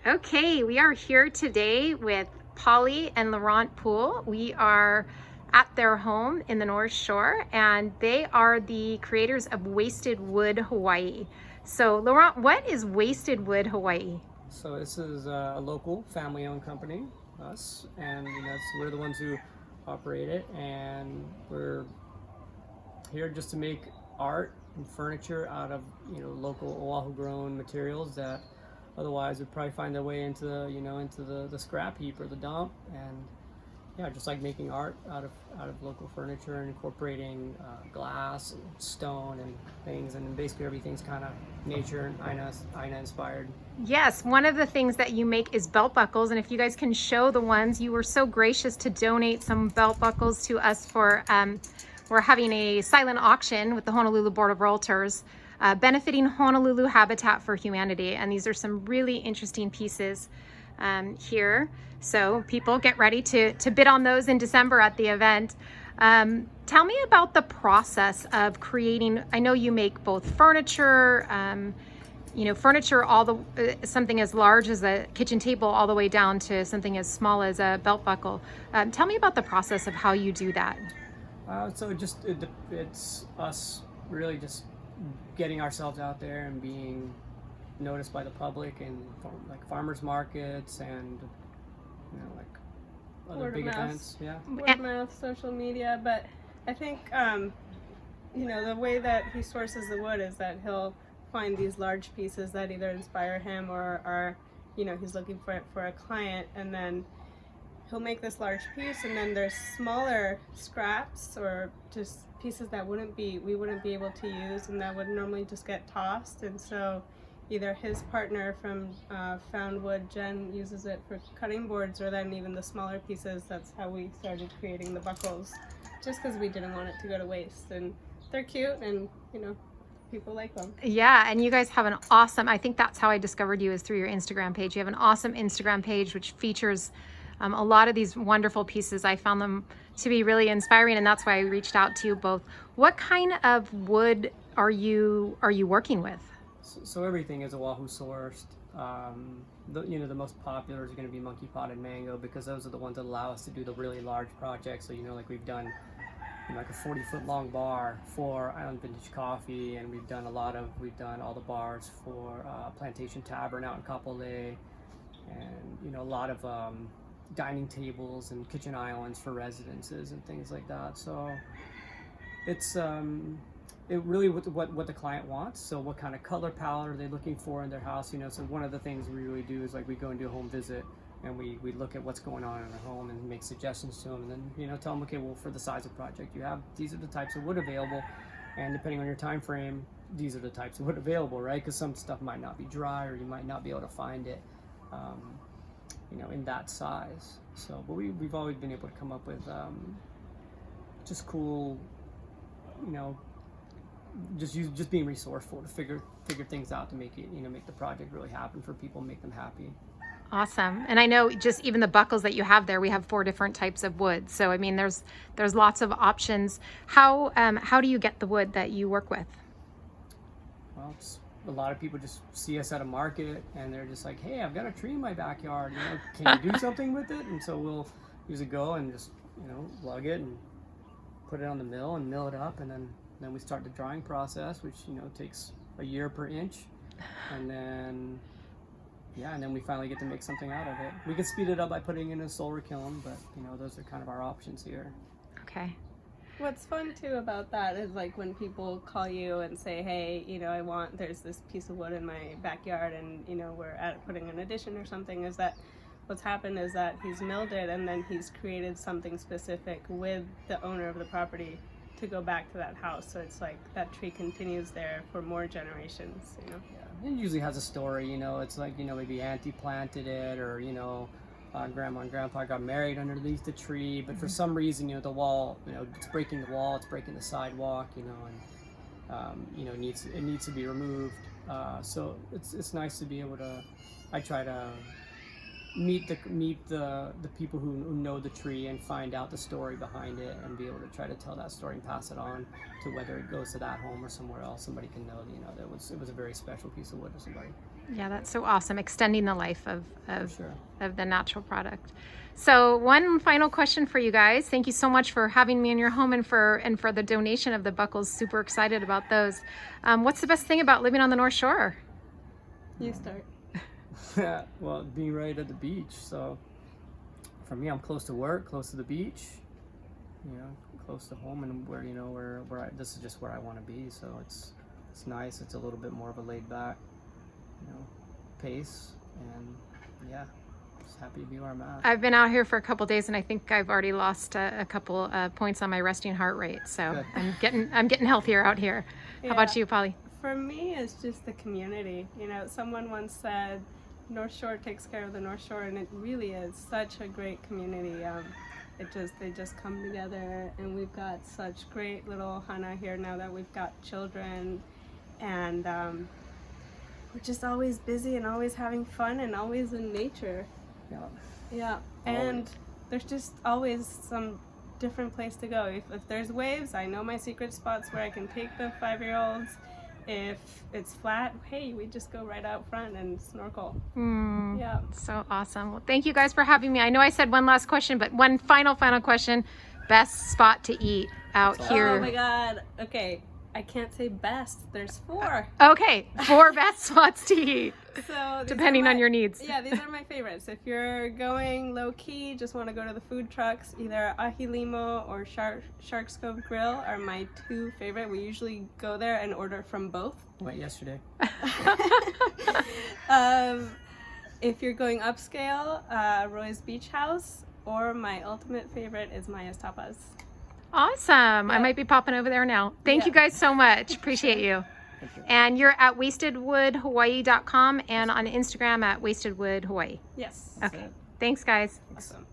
Okay, we are here today with Polly and Laurent Pool. We are at their home in the North Shore, and they are the creators of Wasted Wood Hawaii. So, Laurent, what is Wasted Wood Hawaii? So this is a local family-owned company, us, and we're the ones who operate it, and we're here just to make art and furniture out of local Oahu-grown materials that otherwise would probably find their way into the scrap heap or the dump. And yeah, just like making art out of local furniture and incorporating glass and stone and things, and basically everything's kind of nature and Aina inspired. Yes, one of the things that you make is belt buckles, and if you guys can show the ones, you were so gracious to donate some belt buckles to us for, we're having a silent auction with the Honolulu Board of Realtors, benefiting Honolulu Habitat for Humanity, and these are some really interesting pieces here. So people get ready to bid on those in December at the event. Tell me about the process of creating. I know you make both furniture, furniture, something as large as a kitchen table all the way down to something as small as a belt buckle. Tell me about the process of how you do that. So it's us really just getting ourselves out there and being noticed by the public and like farmers markets and like other big events. Yeah, word of mouth, social media. But I think the way that he sources the wood is that he'll find these large pieces that either inspire him or are he's looking for it for a client, and then he'll make this large piece, and then there's smaller scraps or just pieces that we wouldn't be able to use and that would normally just get tossed. And so either his partner from Found Wood, Jen, uses it for cutting boards, or then even the smaller pieces. That's how we started creating the buckles, just because we didn't want it to go to waste. And they're cute, and people like them. Yeah, and you guys have an awesome, I think that's how I discovered you, is through your Instagram page. You have an awesome Instagram page which features a lot of these wonderful pieces. I found them to be really inspiring, and that's why I reached out to you both. What kind of wood are you working with? So everything is Oahu sourced. The most popular is going to be monkey potted mango, because those are the ones that allow us to do the really large projects. So like we've done like a 40-foot long bar for Island Vintage Coffee, and we've done all the bars for Plantation Tavern out in Kapolei, and a lot of dining tables and kitchen islands for residences and things like that. So it's it really what the client wants. So what kind of color palette are they looking for in their house? So one of the things we really do is like we go and do a home visit, and we look at what's going on in their home and make suggestions to them, and then tell them, okay, well, for the size of project you have, these are the types of wood available, and depending on your time frame, these are the types of wood available, right? Because some stuff might not be dry, or you might not be able to find it in that size. So but we've always been able to come up with just cool, just being resourceful to figure things out to make it make the project really happen for people, make them happy. Awesome. And I know just even the buckles that you have there, we have 4 different types of wood. So I mean, there's lots of options. How do you get the wood that you work with? Well, a lot of people just see us at a market and they're just like, hey, I've got a tree in my backyard, can you do something with it? And so we'll usually go and just lug it and put it on the mill and mill it up, and then we start the drying process, which takes a year per inch, and then we finally get to make something out of it. We can speed it up by putting it in a solar kiln, but those are kind of our options here. Okay. What's fun too about that is like when people call you and say, hey, there's this piece of wood in my backyard, and we're putting an addition or something, is that what's happened is that he's milled it, and then he's created something specific with the owner of the property to go back to that house. So it's like that tree continues there for more generations. Yeah, it usually has a story. It's like maybe auntie planted it, or grandma and grandpa got married underneath the tree, but for some reason the wall, it's breaking the wall, it's breaking the sidewalk, and it needs to be removed. So it's nice to be able to, I try to meet the people who know the tree and find out the story behind it, and be able to try to tell that story and pass it on to whether it goes to that home or somewhere else. Somebody can know that it was a very special piece of wood to somebody. Yeah, that's so awesome. Extending the life For sure. of the natural product. So one final question for you guys. Thank you so much for having me in your home and for the donation of the buckles. Super excited about those. What's the best thing about living on the North Shore? You start. Well, being right at the beach. So for me, I'm close to work, close to the beach, close to home, and this is just where I want to be. So it's nice. It's a little bit more of a laid back, pace, and yeah, just happy to be where I'm at. I've been out here for a couple days, and I think I've already lost a couple points on my resting heart rate. So Good. I'm getting healthier out here. How about you, Polly? For me, it's just the community. Someone once said, North Shore takes care of the North Shore, and it really is such a great community. They just come together, and we've got such great little hana here now that we've got children, and we're just always busy and always having fun and always in nature. Yeah, and there's just always some different place to go. If there's waves, I know my secret spots where I can take the 5-year-olds. If it's flat, hey, we just go right out front and snorkel. Yeah. So awesome. Well, thank you guys for having me. I know I said one last question, but one final question. Best spot to eat out here? Oh my God. Okay. I can't say best. There's 4. Okay. 4 best spots to eat. So depending on your needs. Yeah, these are my favorites. If you're going low key, just want to go to the food trucks, either Ahilimo or Shark's Cove Grill are my 2 favorite. We usually go there and order from both. Went yesterday. If you're going upscale, Roy's Beach House, or my ultimate favorite is Maya's Tapas. Awesome. I might be popping over there now. Thank you guys so much. Appreciate you. And you're at wastedwoodhawaii.com and on Instagram at wastedwoodhawaii. Yes. Okay. Thanks, guys. Awesome.